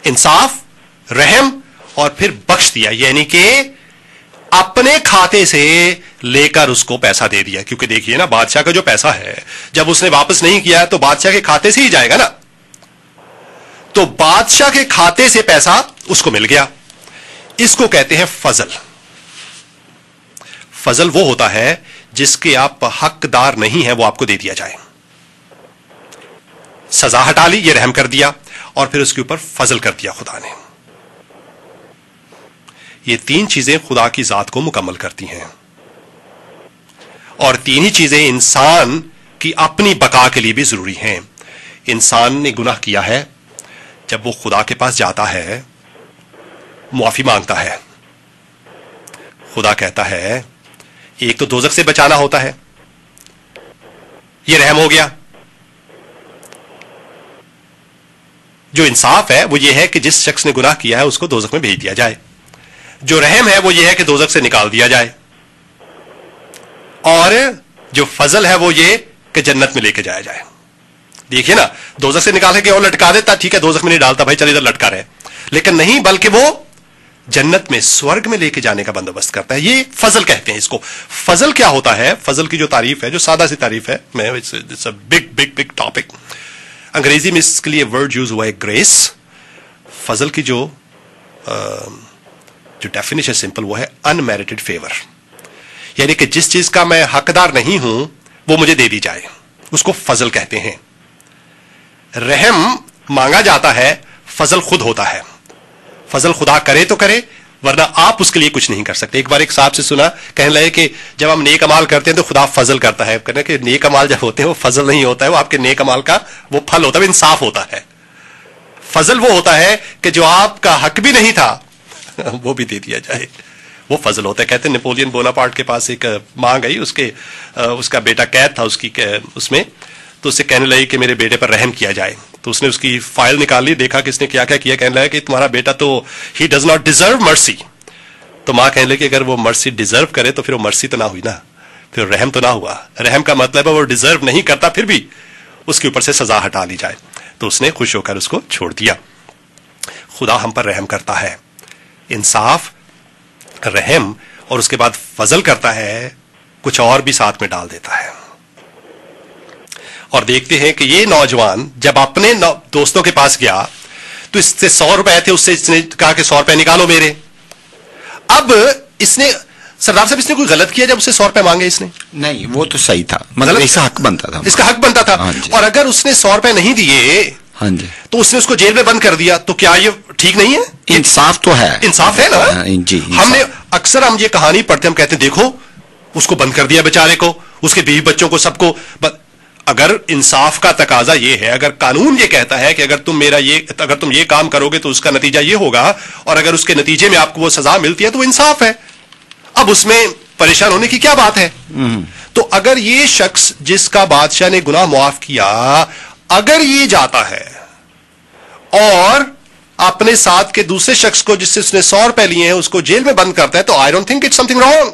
इंसाफ, रहम और फिर बख्श दिया, यानी कि अपने खाते से लेकर उसको पैसा दे दिया। क्योंकि देखिए ना, बादशाह का जो पैसा है जब उसने वापस नहीं किया तो बादशाह के खाते से ही जाएगा ना, तो बादशाह के खाते से पैसा उसको मिल गया। इसको कहते हैं फजल। फजल वो होता है जिसके आप हकदार नहीं है, वो आपको दे दिया जाए। सजा हटा ली, ये रहम कर दिया, और फिर उसके ऊपर फजल कर दिया खुदा ने। ये तीन चीजें खुदा की जात को मुकम्मल करती हैं, और तीन ही चीजें इंसान की अपनी बका के लिए भी जरूरी हैं। इंसान ने गुनाह किया है, जब वो खुदा के पास जाता है, मुआफी मांगता है, खुदा कहता है एक तो दोजख से बचाना होता है, ये रहम हो गया। जो इंसाफ है वो ये है कि जिस शख्स ने गुनाह किया है उसको दोजख में भेज दिया जाए। जो रहम है वो ये है कि दोजख से निकाल दिया जाए। और जो फजल है वो ये कि जन्नत में लेके जाया जाए। देखिए ना, दोजख से निकाल के और लटका देता, ठीक है, दोजख में नहीं डालता, भाई चल इधर लटका रहे, लेकिन नहीं, बल्कि वो जन्नत में, स्वर्ग में लेके जाने का बंदोबस्त करता है। ये फजल कहते हैं इसको। फजल क्या होता है? फजल की जो तारीफ है, जो सादा सी तारीफ है, मैं it's a big big big topic. अंग्रेजी में इसके लिए वर्ड यूज हुआ है ग्रेस। फजल की जो डेफिनेशन सिंपल वो है अनमेरिटेड फेवर, यानी कि जिस चीज का मैं हकदार नहीं हूं वो मुझे दे दी जाए, उसको फजल कहते हैं। रहम मांगा जाता है, फजल खुद होता है। फजल खुदा करे तो करे, वरना आप उसके लिए कुछ नहीं कर सकते। एक बार एक साहब से सुना, कहने लगे कि जब हम नेक अमाल करते हैं तो खुदा फजल करता है। कहने कि नेक अमाल जब होते हैं वो फजल नहीं होता है, वो आपके नेक अमाल का वो फल होता है, इंसाफ होता है। फजल वो होता है कि जो आपका हक भी नहीं था वो भी दे दिया जाए, वो फजल होता है। कहते हैं नेपोलियन बोनापार्ट के पास एक मां गई, उसका बेटा कैद था उसमें, तो उससे कहने लगी कि मेरे बेटे पर रहम किया जाए। तो उसने उसकी फाइल निकाल ली, देखा कि इसने क्या क्या किया। कहने लगा कि तुम्हारा बेटा तो he does not deserve mercy. तो मां कहने लगी कि अगर वो मर्सी डिजर्व करे तो फिर वो मर्सी तो ना हुई ना, फिर रहम तो ना हुआ। रहम का मतलब है वो डिजर्व नहीं करता, फिर भी उसके ऊपर से सजा हटा ली जाए। तो उसने खुश होकर उसको छोड़ दिया। खुदा हम पर रहम करता है, इंसाफ, रहम, और उसके बाद फजल करता है, कुछ और भी साथ में डाल देता है। और देखते हैं कि ये नौजवान जब अपने दोस्तों के पास गया तो इससे 100 रुपए थे, उससे इसने कहा कि 100 रुपए निकालो मेरे। अब इसने, सरदार साहब, इसने कोई गलत किया जब उससे 100 रुपए मांगे? इसने नहीं, वो तो सही था, मतलब इसका हक बनता था, इसका हक बनता था। और अगर उसने 100 रुपए नहीं दिए, हाँ जी, तो उसने उसको जेल में बंद कर दिया, तो क्या ये ठीक नहीं है? इंसाफ तो है, इंसाफ है ना जी। हमने अक्सर हम ये कहानी पढ़ते, हम कहते हैं देखो उसको बंद कर दिया बेचारे को, उसके बीवी बच्चों को, सबको। अगर इंसाफ का तकाजा ये है, अगर कानून ये कहता है कि अगर तुम ये काम करोगे तो उसका नतीजा ये होगा, और अगर उसके नतीजे में आपको वो सजा मिलती है तो वो इंसाफ है। अब उसमें परेशान होने की क्या बात है? तो अगर ये शख्स जिसका बादशाह ने गुनाह मुआफ किया, अगर ये जाता है और अपने साथ के दूसरे शख्स को जिससे उसने 100 रुपए लिए हैं उसको जेल में बंद करता है, तो I don't think it's something wrong,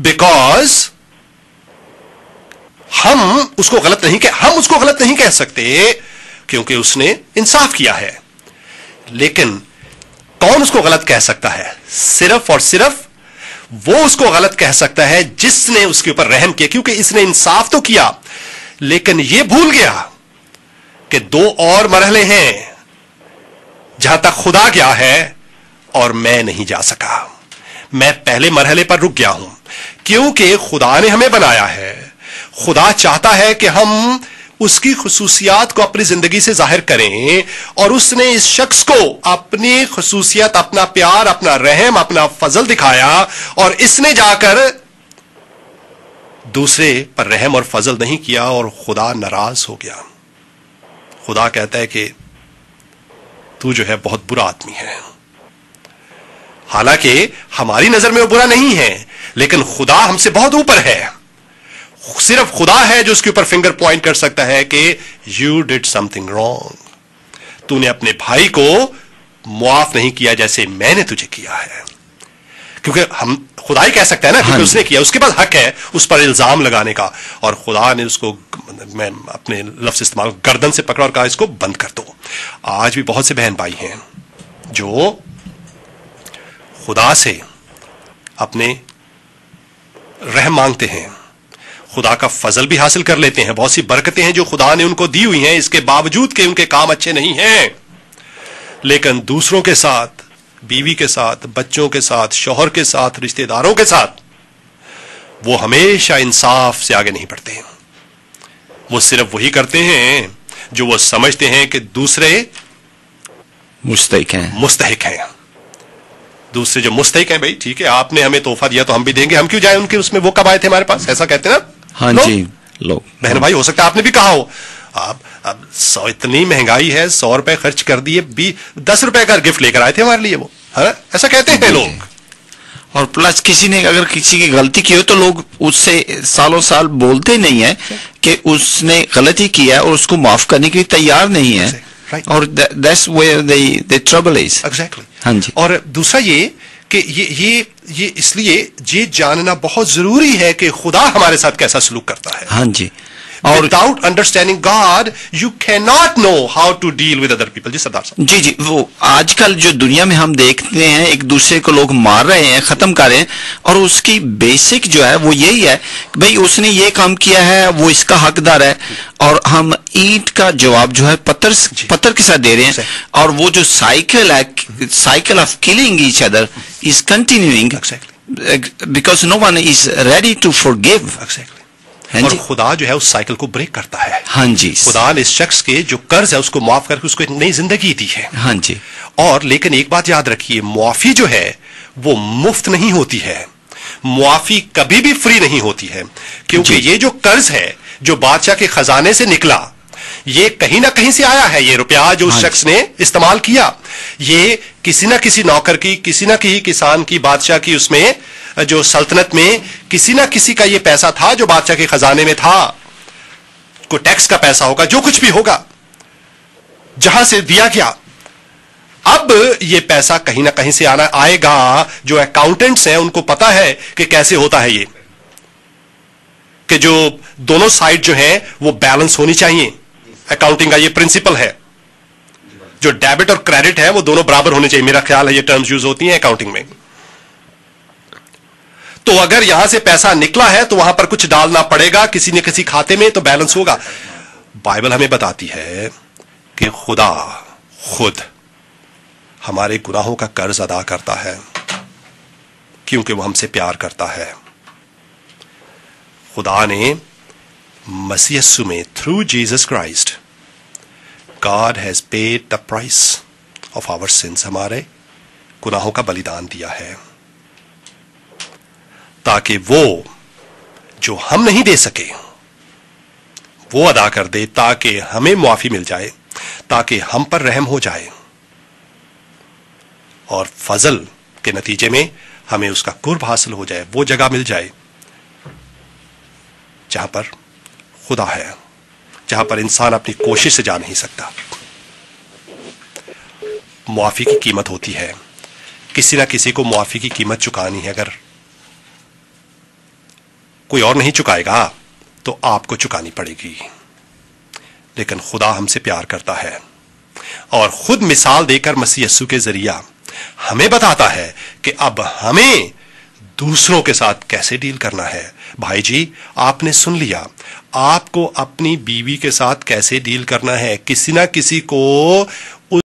because हम उसको गलत नहीं कह सकते क्योंकि उसने इंसाफ किया है। लेकिन कौन उसको गलत कह सकता है? सिर्फ और सिर्फ वो उसको गलत कह सकता है जिसने उसके ऊपर रहम किया, क्योंकि इसने इंसाफ तो किया लेकिन यह भूल गया कि 2 और मरहले हैं जहां तक खुदा गया है और मैं नहीं जा सका। मैं पहले मरहले पर रुक गया हूं क्योंकि खुदा ने हमें बनाया है। खुदा चाहता है कि हम उसकी खुसूसियात को अपनी जिंदगी से जाहिर करें, और उसने इस शख्स को अपनी खुसूसियत, अपना प्यार, अपना रहम, अपना फजल दिखाया, और इसने जाकर दूसरे पर रहम और फजल नहीं किया और खुदा नाराज हो गया। खुदा कहता है कि तू जो है बहुत बुरा आदमी है। हालांकि हमारी नजर में वो बुरा नहीं है, लेकिन खुदा हमसे बहुत ऊपर है। सिर्फ खुदा है जो उसके ऊपर फिंगर पॉइंट कर सकता है कि यू डिड समथिंग रॉन्ग, तूने अपने भाई को मुआफ नहीं किया जैसे मैंने तुझे किया है। क्योंकि हम खुदा ही कह सकता है ना, क्योंकि उसने किया, उसके पास हक है उस पर इल्जाम लगाने का। और खुदा ने उसको, मैं अपने लफ्ज इस्तेमाल, गर्दन से पकड़ा और कहा इसको बंद कर दो। آج بھی بہت سے بہن بھائی ہیں جو خدا سے اپنے رحم مانگتے ہیں, خدا کا فضل بھی حاصل کر لیتے ہیں, بہت سی برکتیں ہیں جو خدا نے ان کو دی ہوئی ہیں, اس کے باوجود کہ ان کے کام اچھے نہیں ہیں, لیکن دوسروں کے ساتھ, بیوی کے ساتھ, بچوں کے ساتھ, شوہر کے ساتھ, رشتہ داروں کے ساتھ وہ ہمیشہ انصاف سے آگے نہیں بڑھتے. وہ صرف وہی کرتے ہیں جو وہ سمجھتے ہیں کہ دوسرے مستحق ہیں. دوسرے جو مستحق ہیں, بھائی ٹھیک ہے آپ نے ہمیں تحفہ دیا تو ہم بھی دیں گے, ہم کیوں جائیں ان کے اس میں, وہ کب آئے تھے ہمارے پاس, ایسا کہتے ہیں نا. ہاں جی لوگ بہن بھائی, ہو سکتا ہے آپ نے بھی کہا ہو, اب اتنی مہنگائی ہے, 100 روپے خرچ کر دیے, 10 روپے کا گفٹ لے کر آئے تھے ہمارے لیے, وہ ایسا کہتے ہیں لوگ. اور پلس کسی نے اگر کسی کی غلطی کی ہو تو لوگ اس سے سالوں سال بولتے نہیں ہیں کہ اس نے غلطی کیا اور اس کو معاف کرنے کے لیے تیار نہیں ہے, اور that's where the trouble is. Exactly. ہاں جی. اور دوسرا یہ کہ یہ اس لیے یہ جاننا بہت ضروری ہے کہ خدا ہمارے ساتھ کیسا سلوک کرتا ہے. ہاں جی. اور without understanding God you cannot know how to deal with other people. جی سردار صاحب. جی وہ آج کل جو دنیا میں ہم دیکھتے ہیں ایک دوسرے کو لوگ مار رہے ہیں, ختم کر رہے ہیں, اور اس کی بیسک جو ہے وہ یہی ہے کہ بھئی اس نے یہ کام کیا ہے, وہ اس کا حقدار ہے, اور ہم اینٹ کا جواب جو ہے پتھر کے ساتھ دے رہے ہیں. اور وہ جو سائیکل ہے, cycle of killing each other is continuing because no one is ready to forgive. اور خدا جو ہے اس سائیکل کو بریک کرتا ہے. ہاں جی. خدا نے اس شخص کے جو قرض ہے اس کو معاف کر کے اس کو ایک نئی زندگی دی ہے. ہاں جی. اور لیکن ایک بات یاد رکھیے, معافی جو ہے وہ مفت نہیں ہوتی ہے, معافی کبھی بھی فری نہیں ہوتی ہے, کیونکہ یہ جو قرض ہے جو بادشاہ کے خزانے سے نکلا, یہ کہیں نہ کہیں سے آیا ہے. یہ روپیہ جو اس شخص نے استعمال کیا, یہ کسی نہ کسی نوکر کی, کسی نہ کسی کسان کی, بادشاہ کی, اس میں جو سلطنت میں کسی نہ کسی کا یہ پیسہ تھا جو بادشاہ کے خزانے میں تھا. کوئی ٹیکس کا پیسہ ہوگا, جو کچھ بھی ہوگا, جہاں سے دیا گیا. اب یہ پیسہ کہیں نہ کہیں سے آئے گا. جو اکاؤنٹنٹس ہیں ان کو پتا ہے کہ کیسے ہوتا ہے یہ, کہ جو دونوں سائڈ جو ہیں وہ بیلنس ہونی چاہیے. اکاؤنٹنگ کا یہ پرنسپل ہے, جو ڈیبٹ اور کریڈٹ ہے وہ دونوں برابر ہونے چاہیے. میرا خیال ہے یہ ٹرمز یوز ہوتی ہیں اکاؤنٹنگ میں. تو اگر یہاں سے پیسہ نکلا ہے تو وہاں پر کچھ ڈالنا پڑے گا کسی نہ کسی کھاتے میں, تو بیلنس ہوگا. بائبل ہمیں بتاتی ہے کہ خدا خود ہمارے گناہوں کا قرض ادا کرتا ہے کیونکہ وہ ہم سے پیار کرتا ہے. خدا نے مسیح یسوع میں through Jesus Christ God has paid the price of our sins, ہمارے گناہوں کا بلیدان دیا ہے تاکہ وہ جو ہم نہیں دے سکے وہ ادا کر دے, تاکہ ہمیں معافی مل جائے, تاکہ ہم پر رحم ہو جائے, اور فضل کے نتیجے میں ہمیں اس کا قرب حاصل ہو جائے, وہ جگہ مل جائے جہاں پر خدا ہے, جہاں پر انسان اپنی کوشش سے جا نہیں سکتا. معافی کی قیمت ہوتی ہے, کسی نہ کسی کو معافی کی قیمت چکانی ہے. اگر کوئی اور نہیں چکائے گا تو آپ کو چکانی پڑے گی. لیکن خدا ہم سے پیار کرتا ہے اور خود مثال دے کر مسیح یسوع کے ذریعہ ہمیں بتاتا ہے کہ اب ہمیں دوسروں کے ساتھ کیسے ڈیل کرنا ہے. بھائی جی آپ نے سن لیا, آپ کو اپنی بیوی کے ساتھ کیسے ڈیل کرنا ہے. کسی نہ کسی کو